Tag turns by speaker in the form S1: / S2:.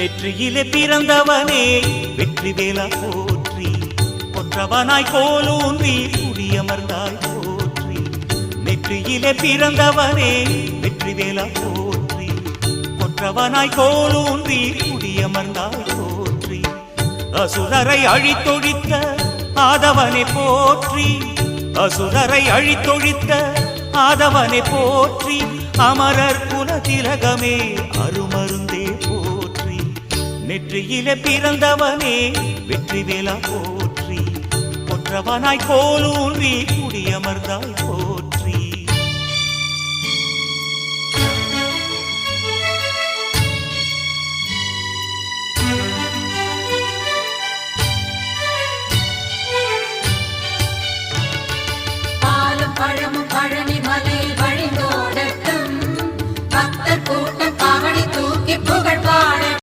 S1: நெற்றியிலே பிறந்தவனே வெற்றி வேலா போற்றி, கொற்றவனாய் கோலூன்றி குடியமர்ந்தாய் போற்றி. நெற்றியிலே பிறந்தவனே வெற்றி வேலா போற்றி, கொற்றவனாய் கோலூன்றி குடியமர்ந்தாய் போற்றி. அசுரரை அழித்தொழித்த ஆதவனை போற்றி, அசுரரை அழித்தொழித்த ஆதவனை போற்றி. அமரர் குல திலகமே அருமருந்தே போற்றி. நெற்றியிலே பிறந்தவனே வெற்றி வேலா போற்றி, கொற்றவனாய் கோலூன்றி குடியமர்ந்தாய் போற்றி.